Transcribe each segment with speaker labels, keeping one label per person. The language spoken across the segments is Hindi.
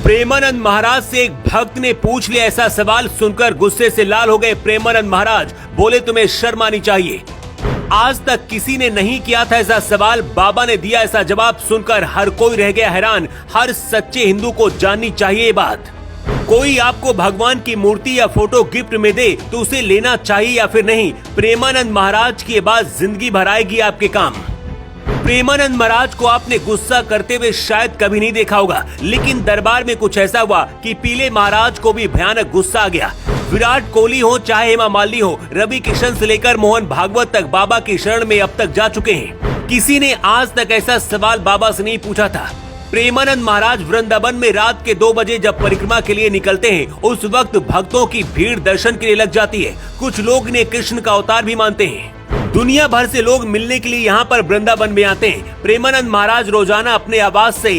Speaker 1: प्रेमानंद महाराज से एक भक्त ने पूछ लिया ऐसा सवाल, सुनकर गुस्से से लाल हो गए प्रेमानंद महाराज। बोले तुम्हें शर्म आनी चाहिए, आज तक किसी ने नहीं किया था ऐसा सवाल। बाबा ने दिया ऐसा जवाब सुनकर हर कोई रह गया हैरान। हर सच्चे हिंदू को जाननी चाहिए ये बात। कोई आपको भगवान की मूर्ति या फोटो गिफ्ट में दे तो उसे लेना चाहिए या फिर नहीं? प्रेमानंद महाराज की ये बात जिंदगी भर आएगी आपके काम। प्रेमानंद महाराज को आपने गुस्सा करते हुए शायद कभी नहीं देखा होगा, लेकिन दरबार में कुछ ऐसा हुआ कि पीले महाराज को भी भयानक गुस्सा आ गया। विराट कोहली हो चाहे हेमा मालिनी हो, रवि किशन से लेकर मोहन भागवत तक बाबा की शरण में अब तक जा चुके हैं। किसी ने आज तक ऐसा सवाल बाबा से नहीं पूछा था। प्रेमानंद महाराज वृंदावन में रात के 2 बजे जब परिक्रमा के लिए निकलते हैं, उस वक्त भक्तों की भीड़ दर्शन के लिए लग जाती है। कुछ लोग इन्हें कृष्ण का अवतार भी मानते हैं। दुनिया भर से लोग मिलने के लिए यहाँ पर वृंदावन में आते हैं। प्रेमानंद महाराज रोजाना अपने आवास से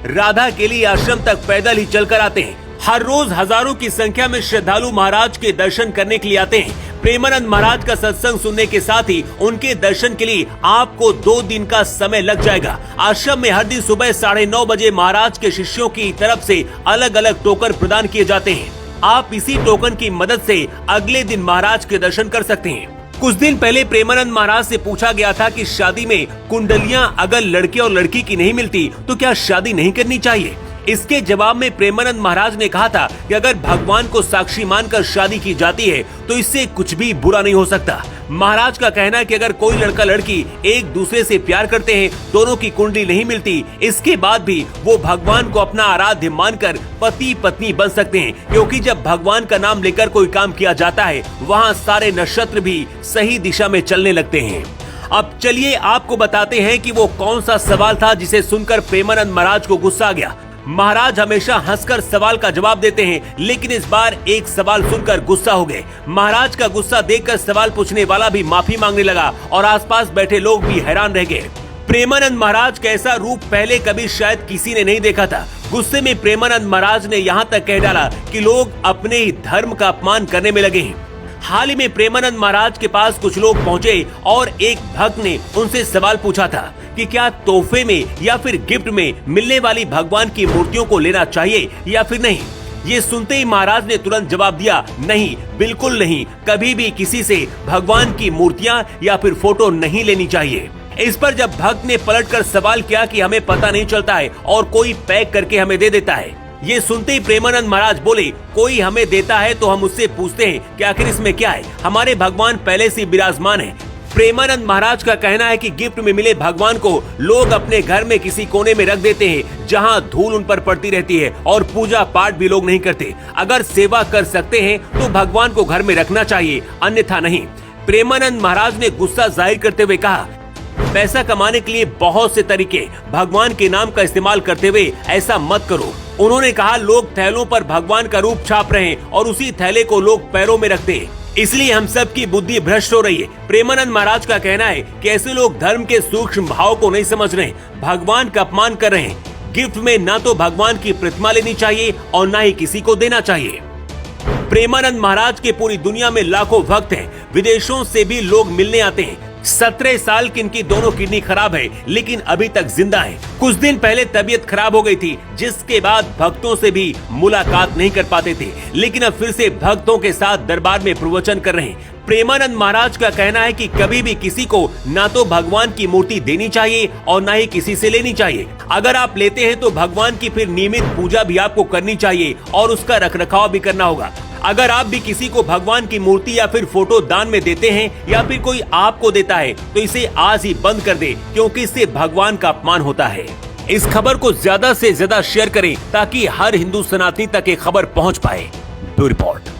Speaker 1: राधा के लिए आश्रम तक पैदल ही चलकर आते हैं। हर रोज हजारों की संख्या में श्रद्धालु महाराज के दर्शन करने के लिए आते हैं। प्रेमानंद महाराज का सत्संग सुनने के साथ ही उनके दर्शन के लिए आपको 2 दिन का समय लग जाएगा। आश्रम में हर दिन सुबह 9:30 बजे महाराज के शिष्यों की तरफ से अलग अलग टोकन प्रदान किए जाते हैं। आप इसी टोकन की मदद से अगले दिन महाराज के दर्शन कर सकते हैं। कुछ दिन पहले प्रेमानंद महाराज से पूछा गया था कि शादी में कुंडलियां अगर लड़के और लड़की की नहीं मिलती तो क्या शादी नहीं करनी चाहिए? इसके जवाब में प्रेमानंद महाराज ने कहा था कि अगर भगवान को साक्षी मानकर शादी की जाती है तो इससे कुछ भी बुरा नहीं हो सकता। महाराज का कहना है कि अगर कोई लड़का लड़की एक दूसरे से प्यार करते हैं, दोनों की कुंडली नहीं मिलती, इसके बाद भी वो भगवान को अपना आराध्य मानकर पति पत्नी बन सकते हैं, क्योंकि जब भगवान का नाम लेकर कोई काम किया जाता है वहाँ सारे नक्षत्र भी सही दिशा में चलने लगते हैं। अब चलिए आपको बताते हैं कि वो कौन सा सवाल था जिसे सुनकर प्रेमानंद महाराज को गुस्सा आ गया। महाराज हमेशा हंसकर सवाल का जवाब देते हैं, लेकिन इस बार एक सवाल सुनकर गुस्सा हो गए। महाराज का गुस्सा देखकर सवाल पूछने वाला भी माफी मांगने लगा और आसपास बैठे लोग भी हैरान रह गए। प्रेमानंद महाराज का ऐसा रूप पहले कभी शायद किसी ने नहीं देखा था। गुस्से में प्रेमानंद महाराज ने यहाँ तक कह डाला कि लोग अपने ही धर्म का अपमान करने में लगे हैं। हाल ही में प्रेमानंद महाराज के पास कुछ लोग पहुँचे और एक भक्त ने उनसे सवाल पूछा था कि क्या तोहफे में या फिर गिफ्ट में मिलने वाली भगवान की मूर्तियों को लेना चाहिए या फिर नहीं। ये सुनते ही महाराज ने तुरंत जवाब दिया, नहीं, बिल्कुल नहीं, कभी भी किसी से भगवान की मूर्तियां या फिर फोटो नहीं लेनी चाहिए। इस पर जब भक्त ने पलटकर सवाल किया कि हमें पता नहीं चलता है और कोई पैक करके हमें दे देता है। ये सुनते ही प्रेमानंद महाराज बोले, कोई हमें देता है तो हम उससे पूछते हैं कि आखिर इसमें क्या है, हमारे भगवान पहले से विराजमान है। प्रेमानंद महाराज का कहना है कि गिफ्ट में मिले भगवान को लोग अपने घर में किसी कोने में रख देते हैं जहां धूल उन पर पड़ती रहती है और पूजा पाठ भी लोग नहीं करते। अगर सेवा कर सकते हैं तो भगवान को घर में रखना चाहिए, अन्यथा नहीं। प्रेमानंद महाराज ने गुस्सा जाहिर करते हुए कहा, पैसा कमाने के लिए बहुत से तरीके, भगवान के नाम का इस्तेमाल करते हुए ऐसा मत करो। उन्होंने कहा, लोग थैलों पर भगवान का रूप छाप रहे हैं और उसी थैले को लोग पैरों में रखते हैं, इसलिए हम सब की बुद्धि भ्रष्ट हो रही है। प्रेमानंद महाराज का कहना है कि ऐसे लोग धर्म के सूक्ष्म भाव को नहीं समझ रहे, भगवान का अपमान कर रहे हैं। गिफ्ट में ना तो भगवान की प्रतिमा लेनी चाहिए और ना ही किसी को देना चाहिए। प्रेमानंद महाराज के पूरी दुनिया में लाखों भक्त हैं, विदेशों से भी लोग मिलने आते हैं। 17 साल की इनकी दोनों किडनी खराब है, लेकिन अभी तक जिंदा है। कुछ दिन पहले तबीयत खराब हो गई थी, जिसके बाद भक्तों से भी मुलाकात नहीं कर पाते थे, लेकिन अब फिर से भक्तों के साथ दरबार में प्रवचन कर रहे हैं। प्रेमानंद महाराज का कहना है कि कभी भी किसी को ना तो भगवान की मूर्ति देनी चाहिए और ना ही किसी से लेनी चाहिए। अगर आप लेते हैं तो भगवान की फिर नियमित पूजा भी आपको करनी चाहिए और उसका रखरखाव भी करना होगा। अगर आप भी किसी को भगवान की मूर्ति या फिर फोटो दान में देते हैं या फिर कोई आपको देता है तो इसे आज ही बंद कर दे, क्योंकि इससे भगवान का अपमान होता है। इस खबर को ज्यादा से ज्यादा शेयर करें ताकि हर हिंदू सनातनी तक ये खबर पहुंच पाए। Bureau report.